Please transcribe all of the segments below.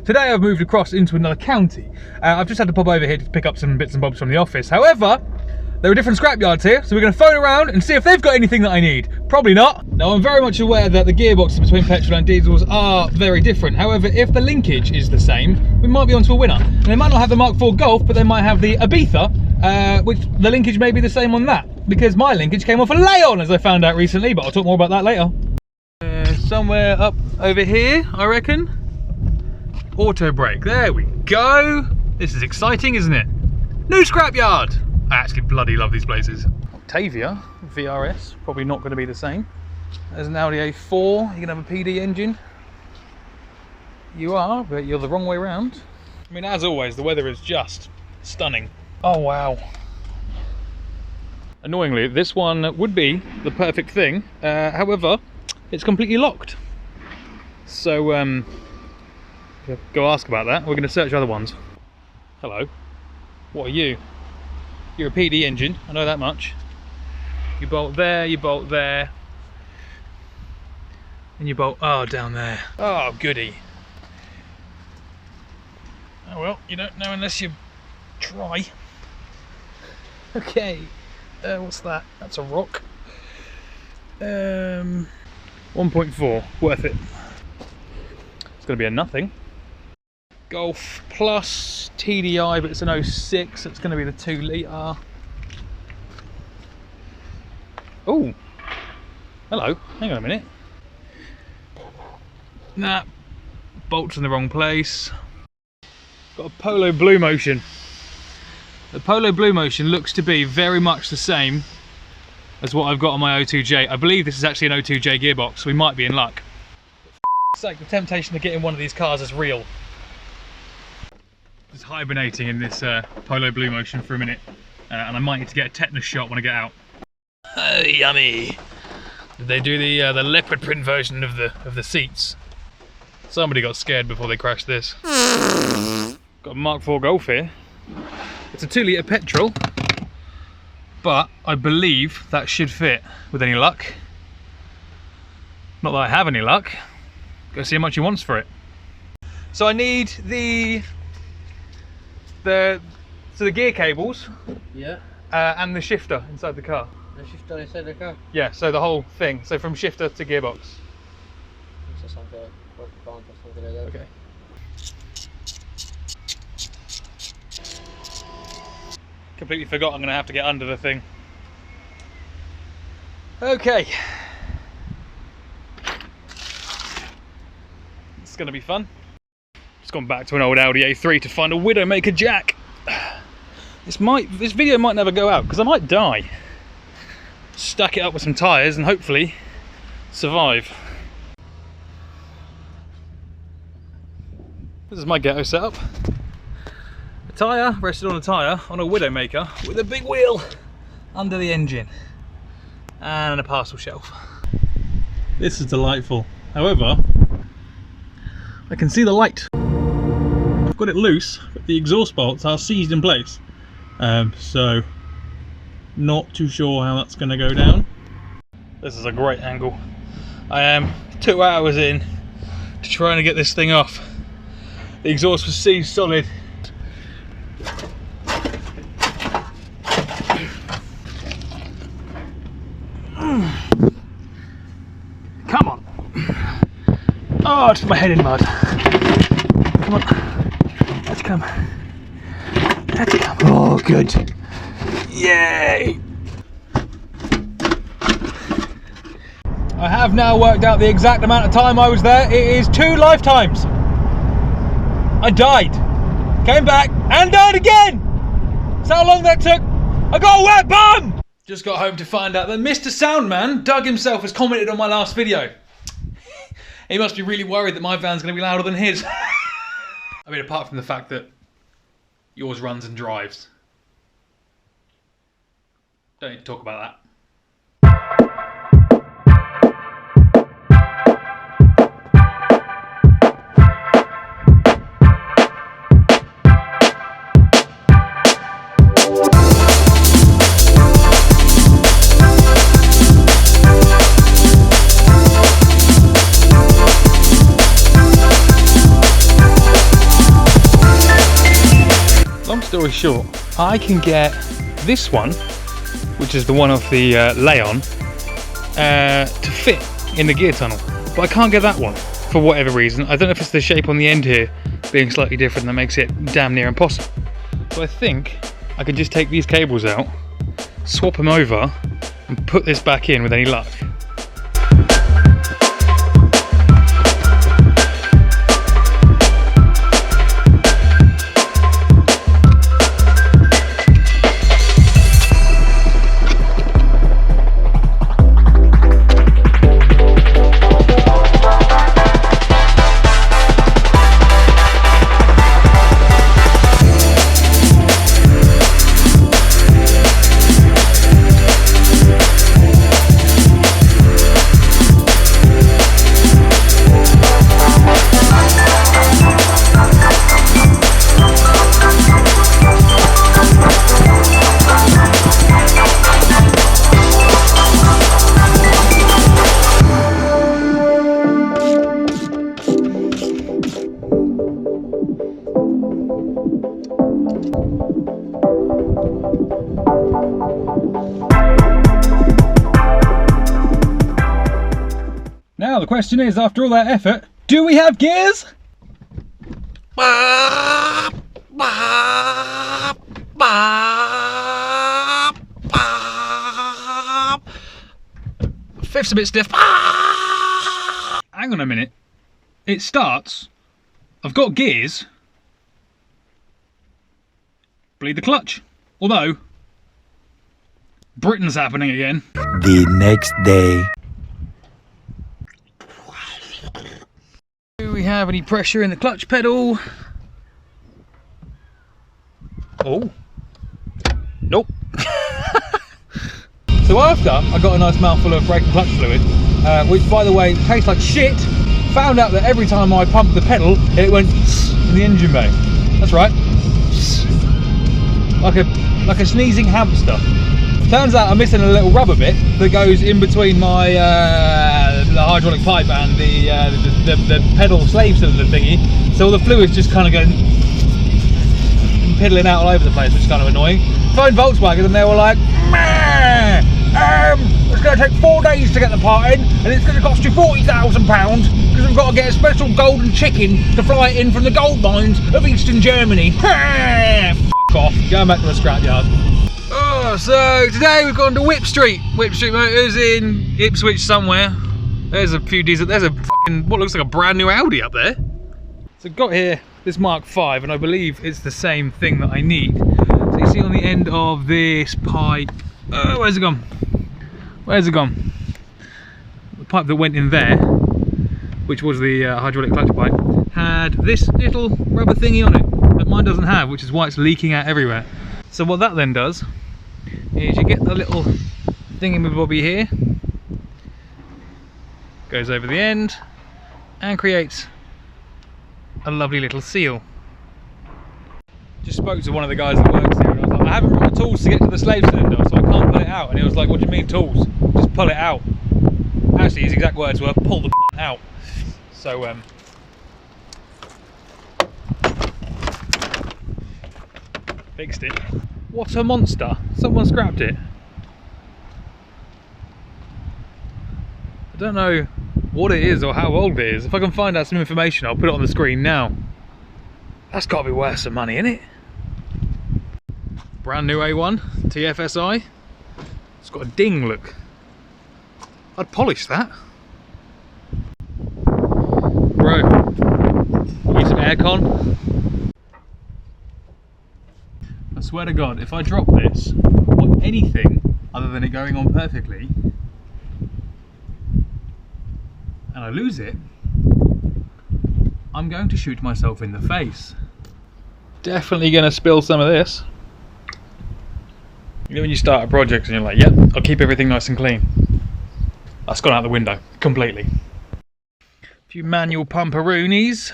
Today I've moved across into another county. I've just had to pop over here to pick up some bits and bobs from the office. However, there are different scrapyards here, so we're going to phone around and see if they've got anything that I need. Probably not. Now, I'm very much aware that the gearboxes between petrol and diesels are very different. However, if the linkage is the same, we might be onto a winner. And they might not have the Mark IV Golf, but they might have the Ibiza, which the linkage may be the same on that, because my linkage came off a lay-on, as I found out recently, but I'll talk more about that later. Somewhere up over here, I reckon. Auto brake, there we go. This is exciting, isn't it? New scrapyard. I actually bloody love these places. Octavia VRS, probably not going to be the same. There's an Audi A4, you can have a PD engine. You are, but you're the wrong way around. I mean, as always, the weather is just stunning. Oh wow. Annoyingly, this one would be the perfect thing. However, it's completely locked. So, go ask about that. We're going to search other ones. Hello. What are you? You're a PD engine, I know that much. You bolt there, and you bolt, oh, down there. Oh, goody. Oh well, you don't know unless you try. Okay, what's that? That's a rock. 1.4, worth it. It's going to be a nothing. Golf Plus TDI, but it's an 06, so it's going to be the 2 litre. Oh, hello, hang on a minute. Nah, bolts in the wrong place. Got a Polo Blue Motion. The Polo Blue Motion looks to be very much the same as what I've got on my 02J. I believe this is actually an 02J gearbox, so we might be in luck. It's like the temptation to get in one of these cars is real. Just hibernating in this Polo Blue Motion for a minute, and I might need to get a tetanus shot when I get out. Oh, yummy! Did they do the leopard print version of the seats? Somebody got scared before they crashed this. Got a Mark IV Golf here. It's a 2 litre petrol, but I believe that should fit with any luck. Not that I have any luck. Go see how much he wants for it. So I need the gear cables. Yeah. And the shifter inside the car. The shifter inside the car? Yeah, so the whole thing. So from shifter to gearbox. So something like £40 or something like that. Okay. Completely forgot I'm going to have to get under the thing. Okay. It's going to be fun. Just gone back to an old Audi A3 to find a Widowmaker jack. This video might never go out because I might die. Stack it up with some tyres and hopefully survive. This is my ghetto setup. A tyre rested on a tyre on a Widowmaker with a big wheel under the engine and a parcel shelf. This is delightful. However, I can see the light. I've got it loose, but the exhaust bolts are seized in place. So, not too sure how that's going to go down. This is a great angle. I am 2 hours in to trying to get this thing off. The exhaust was seized solid. Come on. Oh, it's my head in mud. Come on. Let's come. Let's come. Oh, good. Yay! I have now worked out the exact amount of time I was there. It is 2 lifetimes. I died, came back, and died again! That's how long that took. I got a wet bum! Just got home to find out that Mr. Soundman, Doug himself, has commented on my last video. He must be really worried that my van's going to be louder than his. I mean, apart from the fact that yours runs and drives. Don't need to talk about that. story short, I can get this one, which is the one off the lay-on, to fit in the gear tunnel. But I can't get that one for whatever reason. I don't know if it's the shape on the end here being slightly different that makes it damn near impossible. So I think I can just take these cables out, swap them over, and put this back in with any luck. Now the question is, after all that effort, do we have gears? Fifth's a bit stiff. Hang on a minute. It starts. I've got gears. Bleed the clutch. Although, Britain's happening again. The next day. Do we have any pressure in the clutch pedal? Oh. Nope. So after I got a nice mouthful of brake and clutch fluid, which by the way tastes like shit, found out that every time I pumped the pedal, it went in the engine bay. That's right. Like a sneezing hamster. Turns out I'm missing a little rubber bit that goes in between my the hydraulic pipe and the pedal slave cylinder thingy. So all the fluid's just kind of going piddling out all over the place, which is kind of annoying. Phoned Volkswagen and they were like, meh, it's going to take 4 days to get the part in, and it's going to cost you £40,000 because we've got to get a special golden chicken to fly it in from the gold mines of Eastern Germany. F*** off, going back to the scrapyard. Oh, so today we've gone to Whip Street Motors in Ipswich somewhere. There's a few diesel, there's a fucking, what looks like a brand new Audi up there. So got here this Mark V, and I believe it's the same thing that I need. So you see on the end of this pipe, where's it gone? Where's it gone? The pipe that went in there, which was the hydraulic clutch pipe, had this little rubber thingy on it that mine doesn't have, which is why it's leaking out everywhere. So what that then does is you get the little thingy-mabobby here, goes over the end and creates a lovely little seal. Just spoke to one of the guys that works here and I was like, I haven't brought the tools to get to the slave cylinder, so I can't pull it out. And he was like, what do you mean tools? Just pull it out. Actually, his exact words were, pull the out. So fixed it. What a monster. Someone scrapped it. I don't know what it is or how old it is. If I can find out some information, I'll put it on the screen now. That's got to be worth some money, innit? Brand new A1 TFSI. It's got a ding look. I'd polish that. Bro, need some aircon? I swear to God, if I drop this, or anything other than it going on perfectly, and I lose it, I'm going to shoot myself in the face. Definitely going to spill some of this. You know when you start a project and you're like, yep, I'll keep everything nice and clean. That's gone out the window, completely. A few manual pumperoonies.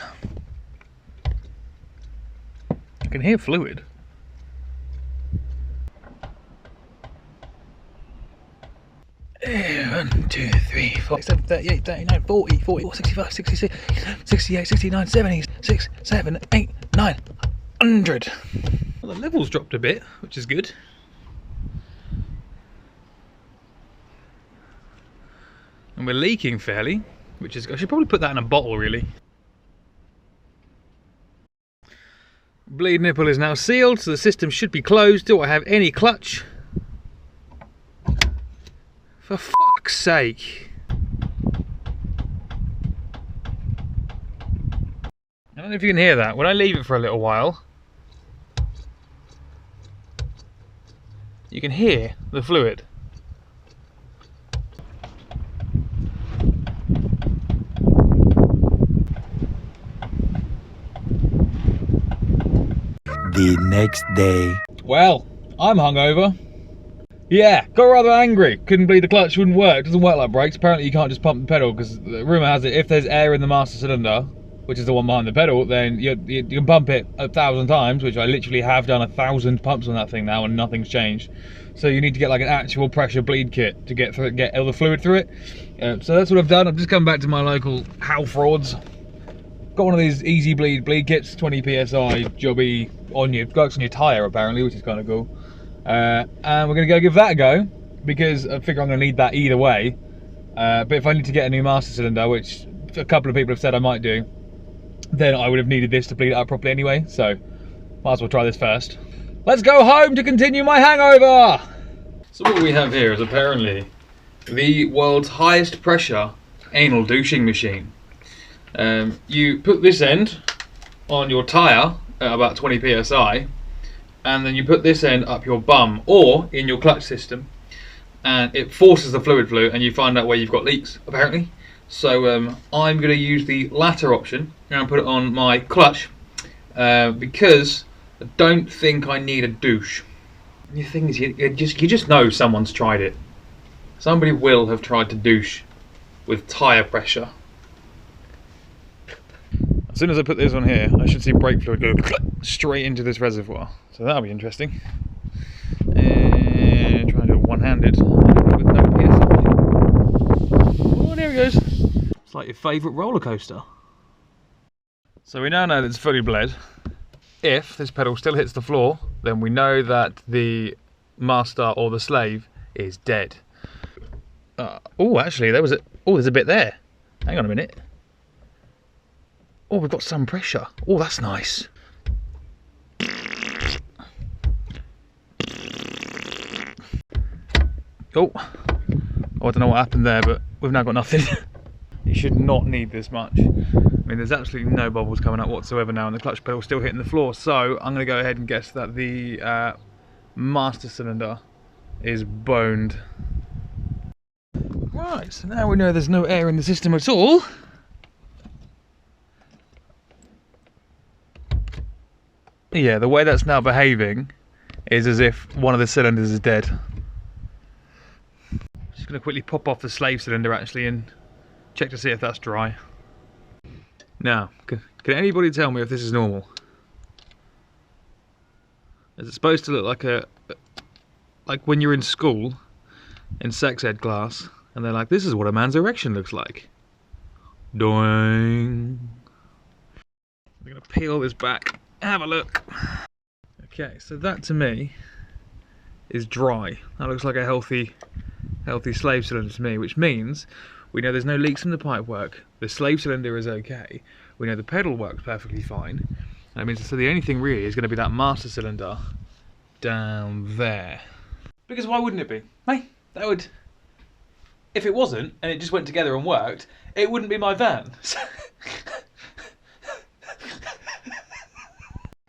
I can hear fluid. One, 2, 3, 4, 7, 38, 39, 40, 41, 65, 66, 68, 69, 70, 6, 7, 8, 9, 100. What Well, the level's dropped a bit, which is good. And we're leaking fairly, which is... I should probably put that in a bottle, really. Bleed nipple is now sealed, so the system should be closed. Do I have any clutch? For fuck's sake. I don't know if you can hear that. When I leave it for a little while, you can hear the fluid. The next day. Well, I'm hungover. Yeah, got rather angry. Couldn't believe the clutch wouldn't work. Doesn't work like brakes. Apparently you can't just pump the pedal, because the rumour has it if there's air in the master cylinder, which is the one behind the pedal, then you can pump it 1,000 times, which I literally have done 1,000 pumps on that thing now and nothing's changed. So you need to get like an actual pressure bleed kit to get all the fluid through it. So that's what I've done. I've just come back to my local Hal Frauds. Got one of these easy bleed kits, 20 psi, jobby, works on your tyre apparently, which is kind of cool. And we're going to go give that a go, because I figure I'm going to need that either way. But if I need to get a new master cylinder, which a couple of people have said I might do, then I would have needed this to bleed it out properly anyway, so might as well try this first. Let's go home to continue my hangover! So what we have here is apparently the world's highest pressure anal douching machine. You put this end on your tyre at about 20 psi, and then you put this end up your bum or in your clutch system, and it forces the fluid flow and you find out where you've got leaks apparently. So I'm going to use the latter option and put it on my clutch, because I don't think I need a douche. The thing is, you just know someone's tried it. Somebody will have tried to douche with tyre pressure. As soon as I put this on here, I should see brake fluid go straight into this reservoir. So that'll be interesting. And try and do it one-handed with no PSI. Oh, there it goes. It's like your favourite roller coaster. So we now know that it's fully bled. If this pedal still hits the floor, then we know that the master or the slave is dead. Oh, actually, there's a bit there. Hang on a minute. Oh, we've got some pressure. Oh, that's nice. Oh, I don't know what happened there, but we've now got nothing. You should not need this much. I mean, there's absolutely no bubbles coming out whatsoever now, and the clutch pedal's still hitting the floor. So I'm going to go ahead and guess that the master cylinder is boned. Right, so now we know there's no air in the system at all. Yeah, the way that's now behaving is as if one of the cylinders is dead. Just going to quickly pop off the slave cylinder actually and check to see if that's dry. Now, can anybody tell me if this is normal? Is it supposed to look like when you're in school, in sex ed class, and they're like, this is what a man's erection looks like? Doing. I'm going to peel this back. Have a look. Okay, so that to me is dry. That looks like a healthy slave cylinder to me, which means we know there's no leaks in the pipework. The slave cylinder is okay. We know the pedal works perfectly fine. That means so the only thing really is going to be that master cylinder down there. Because why wouldn't it be? Hey, that would. If it wasn't and it just went together and worked, it wouldn't be my van.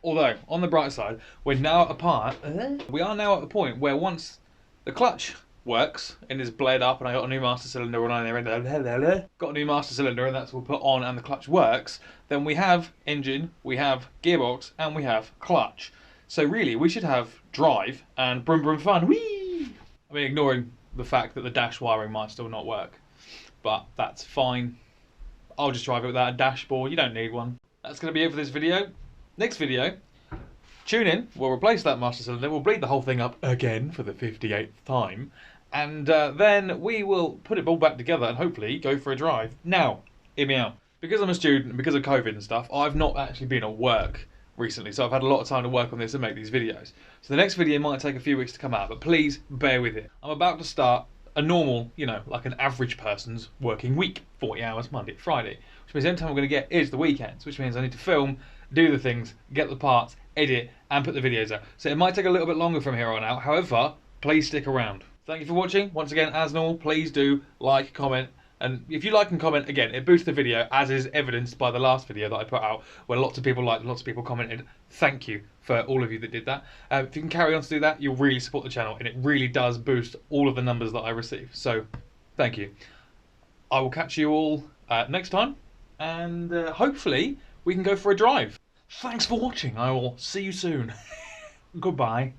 Although, on the bright side, we're now at a part. We are now at a point where once the clutch works and is bled up, and I got a new master cylinder on there, and got a new master cylinder, and that's what we'll put on, and the clutch works. Then we have engine, we have gearbox, and we have clutch. So really, we should have drive and brum brum fun. Whee! I mean, ignoring the fact that the dash wiring might still not work, but that's fine. I'll just drive it without a dashboard. You don't need one. That's going to be it for this video. Next video, tune in, we'll replace that master cylinder, we'll bleed the whole thing up again for the 58th time, and then we will put it all back together and hopefully go for a drive. Now, hear me out. Because I'm a student and because of COVID and stuff, I've not actually been at work recently, so I've had a lot of time to work on this and make these videos. So the next video might take a few weeks to come out, but please bear with it. I'm about to start a normal, you know, like an average person's working week, 40 hours, Monday to Friday, which means the only time I'm going to get is the weekends, which means I need to film, do the things, get the parts, edit, and put the videos out. So it might take a little bit longer from here on out. However, please stick around. Thank you for watching. Once again, as normal, please do like, comment, and if you like and comment, again, it boosts the video, as is evidenced by the last video that I put out, where lots of people liked, lots of people commented. Thank you for all of you that did that. If you can carry on to do that, you'll really support the channel, and it really does boost all of the numbers that I receive. So, thank you. I will catch you all next time, and hopefully we can go for a drive. Thanks for watching. I will see you soon. Goodbye.